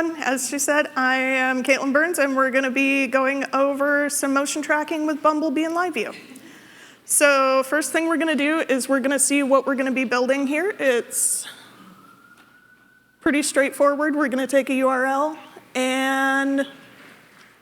everyone. As she said, I am Caitlin Burns, and we're going to be going over some motion tracking with Bumblebee and Liveview. So first thing we're going to do is we're going to see what we're going to be building here. It's pretty straightforward. We're going to take a URL, and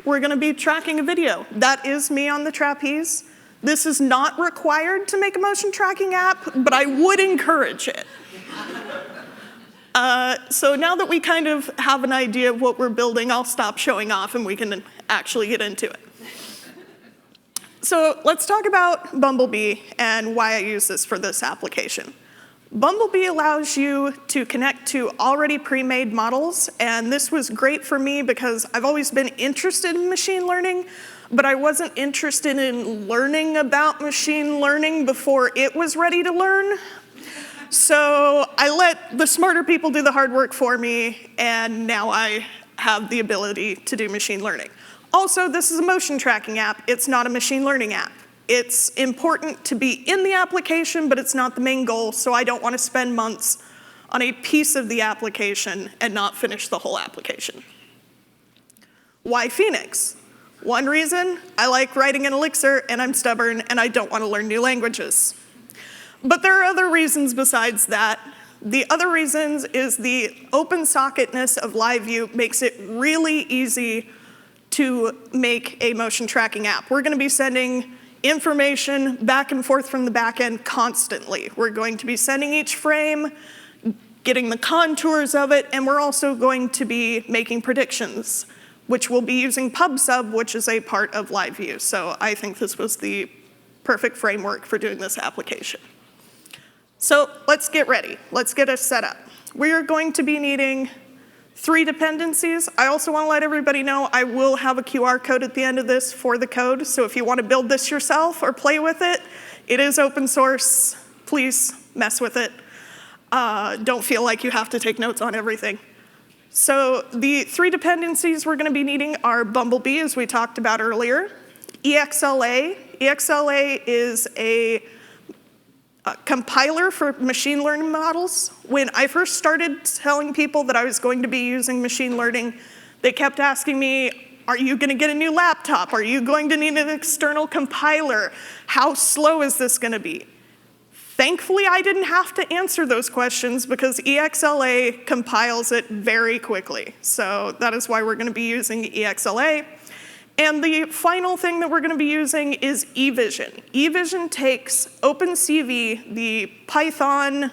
we're going to be tracking a video. That is me on the trapeze. This is not required to make a motion tracking app, but I would encourage it. So now that we kind of have an idea of what we're building, I'll stop showing off and we can actually get into it. So let's talk about Bumblebee and why I use this for this application. Bumblebee allows you to connect to already pre-made models, and this was great for me because I've always been interested in machine learning, but I wasn't interested in learning about machine learning before it was ready to learn. So I let the smarter people do the hard work for me, and now I have the ability to do machine learning. Also, this is a motion tracking app. It's not a machine learning app. It's important to be in the application, but it's not the main goal, so I don't want to spend months on a piece of the application and not finish the whole application. Why Phoenix? One reason, I like writing in Elixir, and I'm stubborn, and I don't want to learn new languages. But there are other reasons besides that. The other reasons is the open socketness of Liveview makes it really easy to make a motion tracking app. We're going to be sending information back and forth from the back end constantly. We're going to be sending each frame, getting the contours of it, and we're also going to be making predictions, which we'll be using PubSub, which is a part of Liveview. So I think this was the perfect framework for doing this application. So let's get ready. Let's get us set up. We are going to be needing 3 dependencies. I also want to let everybody know I will have a QR code at the end of this for the code. So if you want to build this yourself or play with it, it is open source. Please mess with it. Don't feel like you have to take notes on everything. So the 3 dependencies we're going to be needing are Bumblebee, as we talked about earlier, EXLA. EXLA is a compiler for machine learning models. When I first started telling people that I was going to be using machine learning, they kept asking me, are you going to get a new laptop? Are you going to need an external compiler? How slow is this going to be? Thankfully, I didn't have to answer those questions because EXLA compiles it very quickly. So that is why we're going to be using EXLA. And the final thing that we're going to be using is eVision. eVision takes OpenCV, the Python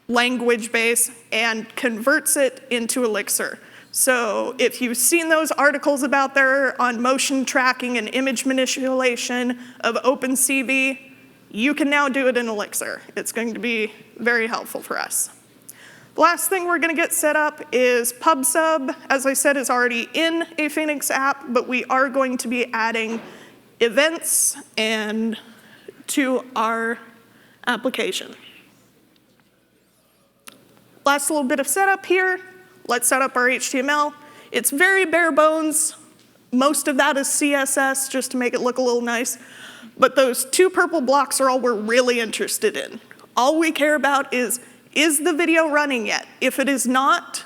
language base, and converts it into Elixir. So if you've seen those articles about there on motion tracking and image manipulation of OpenCV, you can now do it in Elixir. It's going to be very helpful for us. The last thing we're going to get set up is PubSub. As I said, is already in a Phoenix app, but we are going to be adding events to our application. Last little bit of setup here. Let's set up our HTML. It's very bare bones. Most of that is CSS, just to make it look a little nice. But those 2 purple blocks are all we're really interested in. All we care about is the video running yet? If it is not,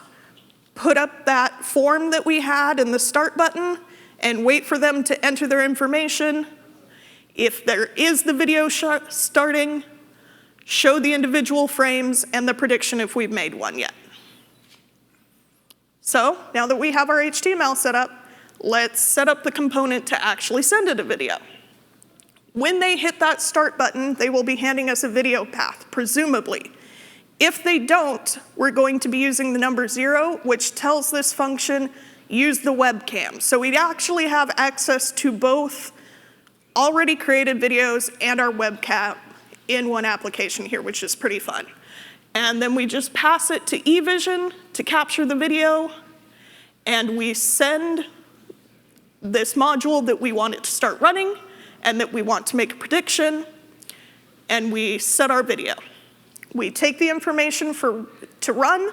put up that form that we had in the start button and wait for them to enter their information. If there is the video starting, show the individual frames and the prediction if we've made one yet. So now that we have our HTML set up, let's set up the component to actually send it a video. When they hit that start button, they will be handing us a video path, presumably. If they don't, we're going to be using the number 0, which tells this function, use the webcam. So we actually have access to both already created videos and our webcam in one application here, which is pretty fun. And then we just pass it to eVision to capture the video, and we send this module that we want it to start running and that we want to make a prediction, and we set our video. We take the information to run,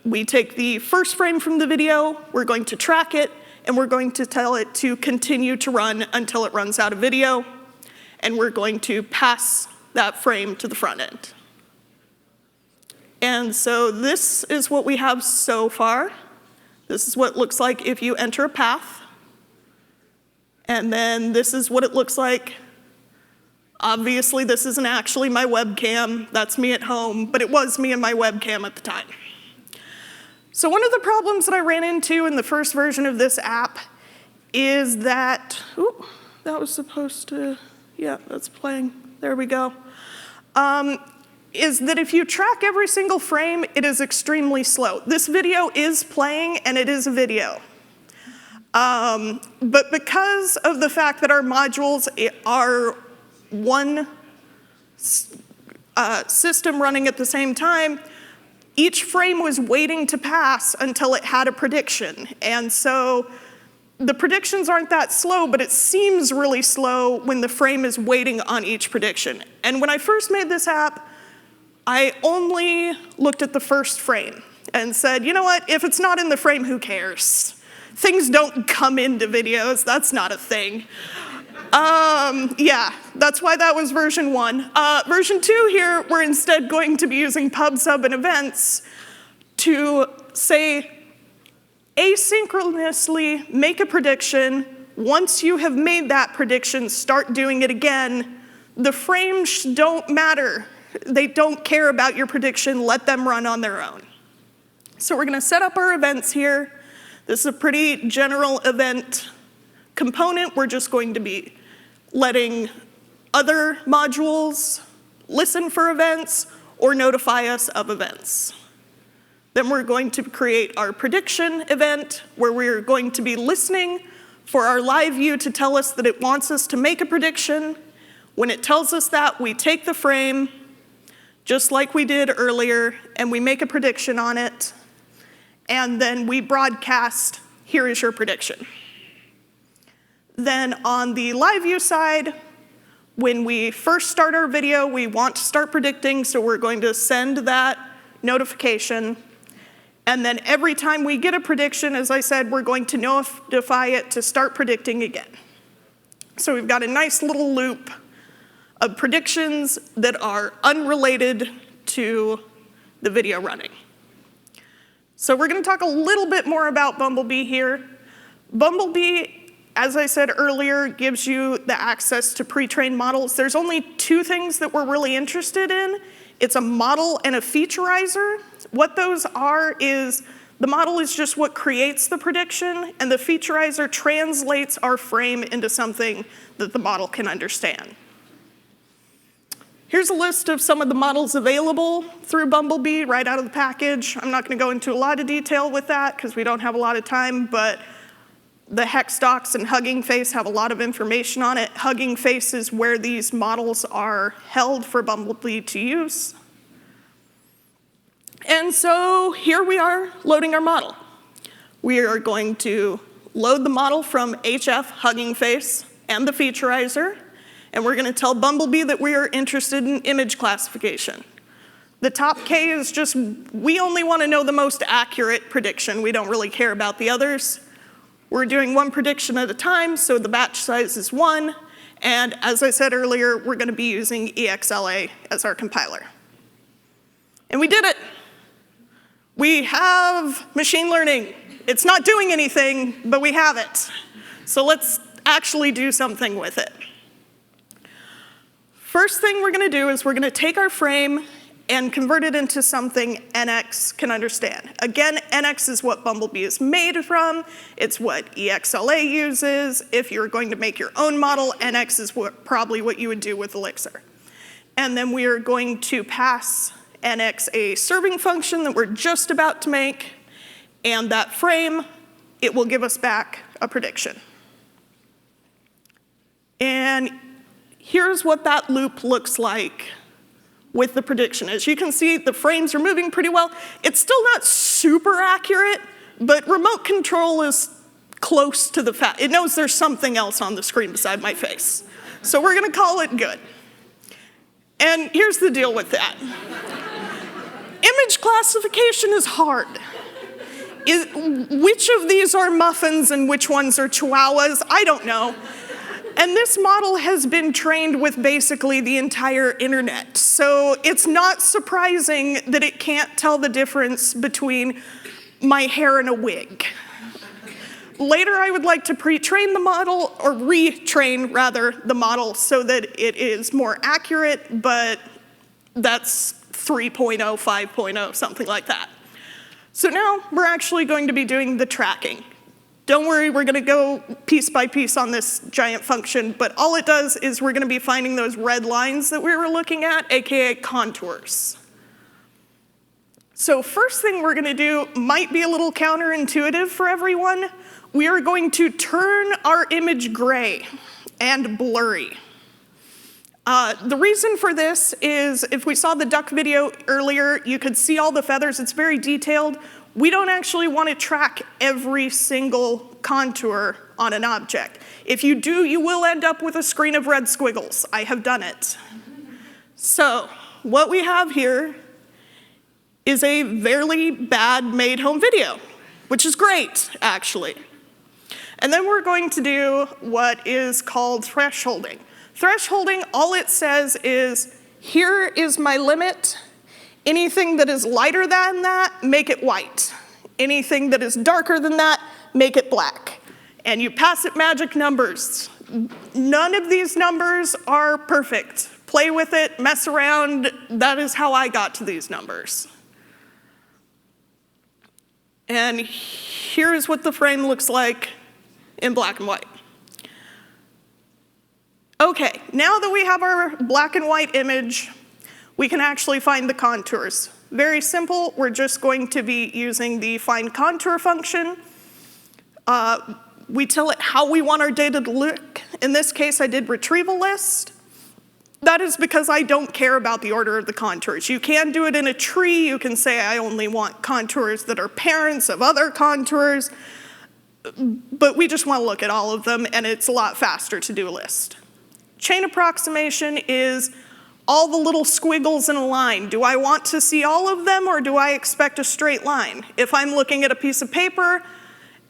we take the first frame from the video, we're going to track it, and we're going to tell it to continue to run until it runs out of video, and we're going to pass that frame to the front end. And so this is what we have so far. This is what it looks like if you enter a path. And then this is what it looks like. Obviously, this isn't actually my webcam. That's me at home, but it was me and my webcam at the time. So one of the problems that I ran into in the first version of this app is that, that was supposed to, yeah, that's playing. There we go. Is that if you track every single frame, it is extremely slow. This video is playing, and it is a video. But because of the fact that our modules are one system running at the same time, each frame was waiting to pass until it had a prediction. And so the predictions aren't that slow, but it seems really slow when the frame is waiting on each prediction. And when I first made this app, I only looked at the first frame and said, you know what, if it's not in the frame, who cares? Things don't come into videos, that's not a thing. Yeah, that's why that was version 1. Version 2 here, we're instead going to be using pub, sub, and events to say, asynchronously make a prediction. Once you have made that prediction, start doing it again. The frames don't matter. They don't care about your prediction. Let them run on their own. So we're going to set up our events here. This is a pretty general event component. We're just going to be letting other modules listen for events or notify us of events. Then we're going to create our prediction event where we're going to be listening for our live view to tell us that it wants us to make a prediction. When it tells us that, we take the frame, just like we did earlier, and we make a prediction on it. And then we broadcast, here is your prediction. Then on the live view side, when we first start our video, we want to start predicting, so we're going to send that notification. And then every time we get a prediction, as I said, we're going to notify it to start predicting again. So we've got a nice little loop of predictions that are unrelated to the video running. So we're going to talk a little bit more about Bumblebee here. Bumblebee, as I said earlier, gives you the access to pre-trained models. There's only 2 things that we're really interested in. It's a model and a featureizer. What those are is the model is just what creates the prediction, and the featureizer translates our frame into something that the model can understand. Here's a list of some of the models available through Bumblebee right out of the package. I'm not going to go into a lot of detail with that because we don't have a lot of time, but the hex docs and Hugging Face have a lot of information on it. Hugging Face is where these models are held for Bumblebee to use. And so here we are loading our model. We are going to load the model from HF Hugging Face and the featureizer, and we're going to tell Bumblebee that we are interested in image classification. The top K is just, we only want to know the most accurate prediction. We don't really care about the others. We're doing 1 prediction at a time, so the batch size is 1. And as I said earlier, we're going to be using EXLA as our compiler. And we did it. We have machine learning. It's not doing anything, but we have it. So let's actually do something with it. First thing we're going to do is we're going to take our frame and convert it into something NX can understand. Again, NX is what Bumblebee is made from. It's what EXLA uses. If you're going to make your own model, NX is probably what you would do with Elixir. And then we are going to pass NX a serving function that we're just about to make, and that frame, it will give us back a prediction. And here's what that loop looks like with the prediction. As you can see, the frames are moving pretty well. It's still not super accurate, but remote control is close to the fact. It knows there's something else on the screen beside my face. So we're going to call it good. And here's the deal with that. Image classification is hard. Which of these are muffins and which ones are chihuahuas? I don't know. And And this model has been trained with basically the entire internet. So it's not surprising that it can't tell the difference between my hair and a wig. Later, I would like to pre-train the model, or retrain, rather, the model so that it is more accurate, but that's 3.0, 5.0, something like that. So now we're actually going to be doing the tracking. Don't worry, we're going to go piece by piece on this giant function, but all it does is we're going to be finding those red lines that we were looking at, aka contours. So first thing we're going to do might be a little counterintuitive for everyone. We are going to turn our image gray and blurry. The reason for this is if we saw the duck video earlier, you could see all the feathers. It's very detailed. We don't actually want to track every single contour on an object. If you do, you will end up with a screen of red squiggles. I have done it. So what we have here is a very bad made home video, which is great, actually. And then we're going to do what is called thresholding. Thresholding, all it says is, here is my limit. Anything that is lighter than that, make it white. Anything that is darker than that, make it black. And you pass it magic numbers. None of these numbers are perfect. Play with it, mess around. That is how I got to these numbers. And here's what the frame looks like in black and white. Okay, now that we have our black and white image, we can actually find the contours. Very simple, we're just going to be using the find contour function. We tell it how we want our data to look. In this case, I did retrieval list. That is because I don't care about the order of the contours. You can do it in a tree. You can say I only want contours that are parents of other contours. But we just want to look at all of them, and it's a lot faster to do a list. Chain approximation is all the little squiggles in a line. Do I want to see all of them, or do I expect a straight line? If I'm looking at a piece of paper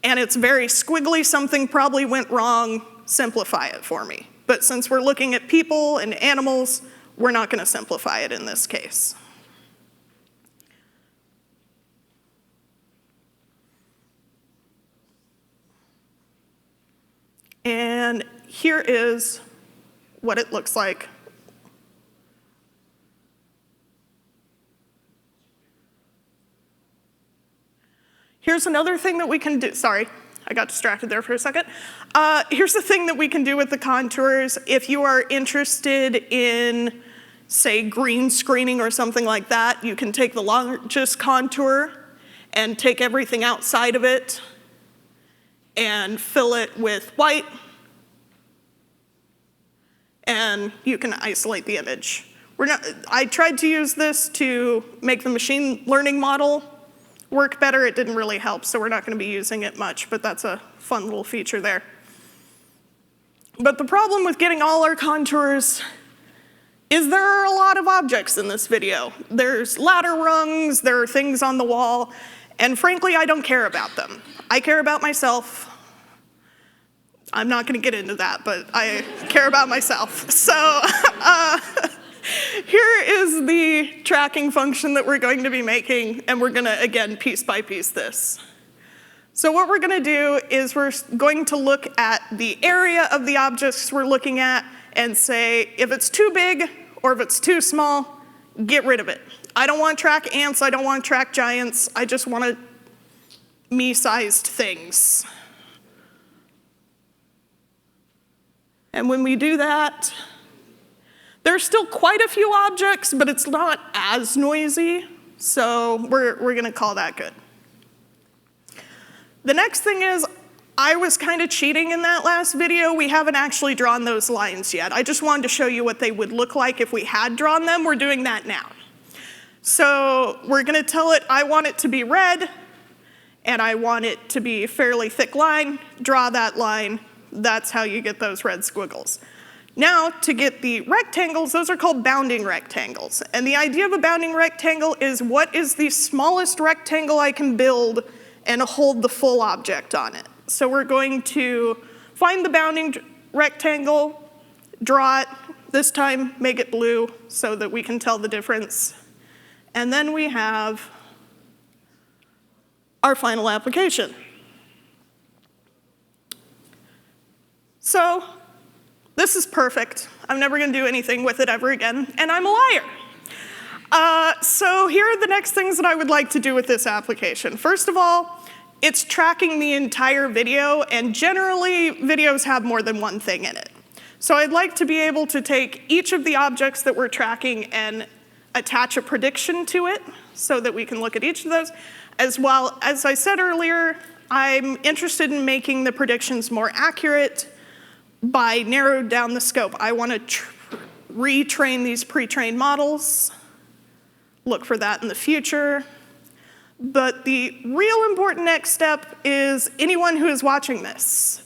and it's very squiggly, something probably went wrong, simplify it for me. But since we're looking at people and animals, we're not going to simplify it in this case. And here is what it looks like. Here's another thing that we can do. Sorry, I got distracted there for a second. Here's the thing that we can do with the contours. If you are interested in, say, green screening or something like that, you can take the largest contour and take everything outside of it and fill it with white, and you can isolate the image. I tried to use this to make the machine learning model work better. It didn't really help, so we're not going to be using it much, but that's a fun little feature there. But the problem with getting all our contours is there are a lot of objects in this video. There's ladder rungs, there are things on the wall, and frankly, I don't care about them. I care about myself. I'm not going to get into that, but I care about myself. So here is the tracking function that we're going to be making, and we're going to, again, piece by piece this. So what we're going to do is we're going to look at the area of the objects we're looking at and say, if it's too big or if it's too small, get rid of it. I don't want to track ants. I don't want to track giants. I just want me-sized things. And when we do that, there's still quite a few objects, but it's not as noisy, so we're going to call that good. The next thing is, I was kind of cheating in that last video. We haven't actually drawn those lines yet. I just wanted to show you what they would look like if we had drawn them. We're doing that now. So we're going to tell it, I want it to be red, and I want it to be a fairly thick line. Draw that line. That's how you get those red squiggles. Now, to get the rectangles, those are called bounding rectangles. And the idea of a bounding rectangle is what is the smallest rectangle I can build and hold the full object on it. So we're going to find the bounding rectangle, draw it, this time make it blue so that we can tell the difference. And then we have our final application. So this is perfect. I'm never going to do anything with it ever again, and I'm a liar. So here are the next things that I would like to do with this application. First of all, it's tracking the entire video, and generally videos have more than one thing in it. So I'd like to be able to take each of the objects that we're tracking and attach a prediction to it so that we can look at each of those. As well, as I said earlier, I'm interested in making the predictions more accurate by narrowing down the scope. I want to retrain these pre-trained models, look for that in the future. But the real important next step is anyone who is watching this.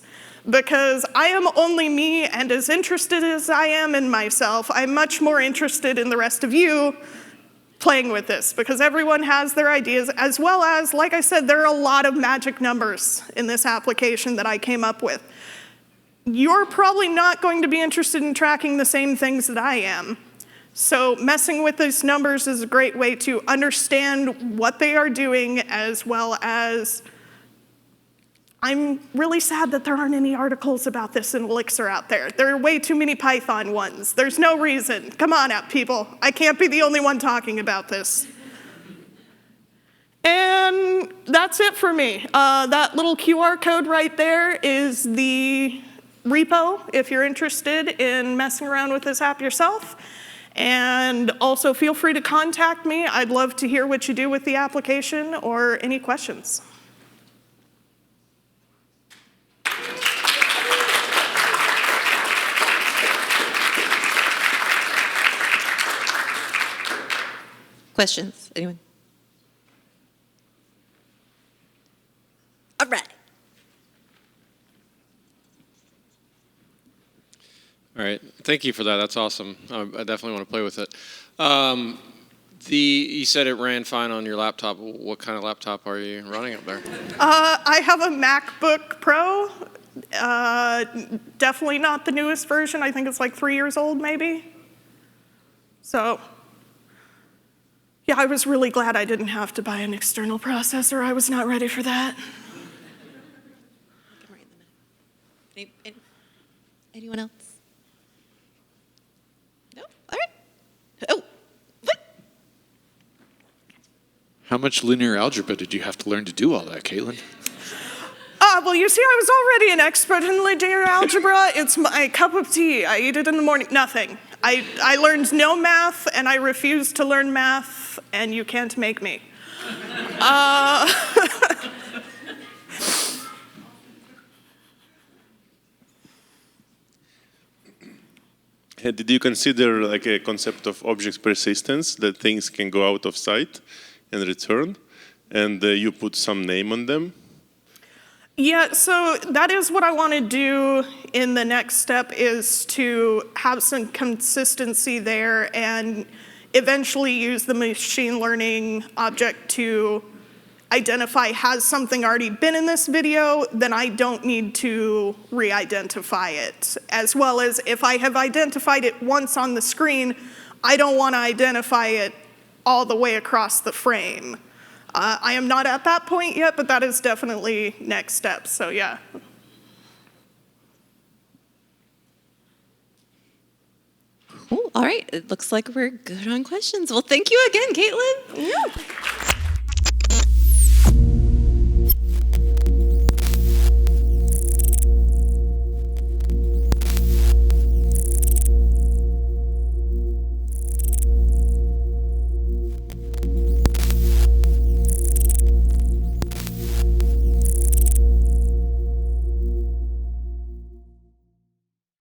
Because I am only me, and as interested as I am in myself, I'm much more interested in the rest of you playing with this, because everyone has their ideas, as well as, like I said, there are a lot of magic numbers in this application that I came up with. You're probably not going to be interested in tracking the same things that I am. So messing with these numbers is a great way to understand what they are doing, as well as I'm really sad that there aren't any articles about this in Elixir out there. There are way too many Python ones. There's no reason. Come on out, people. I can't be the only one talking about this. And that's it for me. That little QR code right there is the repo if you're interested in messing around with this app yourself. And also feel free to contact me. I'd love to hear what you do with the application or any questions. Questions? Anyone? All right. All right. Thank you for that. That's awesome. I definitely want to play with it. You said it ran fine on your laptop. What kind of laptop are you running up there? I have a MacBook Pro. Definitely not the newest version. I think it's like 3 years old, maybe. So, yeah, I was really glad I didn't have to buy an external processor. I was not ready for that. Anyone else? No? All right. Oh, what? How much linear algebra did you have to learn to do all that, Caitlin? Well, you see, I was already an expert in linear algebra. It's my cup of tea. I eat it in the morning. Nothing. I learned no math, and I refuse to learn math, and you can't make me. Did you consider like a concept of object persistence, that things can go out of sight and return, and you put some name on them? Yeah, so that is what I want to do in the next step, is to have some consistency there and eventually use the machine learning object to identify, has something already been in this video, then I don't need to re-identify it. As well as if I have identified it once on the screen, I don't want to identify it all the way across the frame. I am not at that point yet, but that is definitely next step, so yeah. Cool. All right. It looks like we're good on questions. Well, thank you again, Caitlin. Yeah.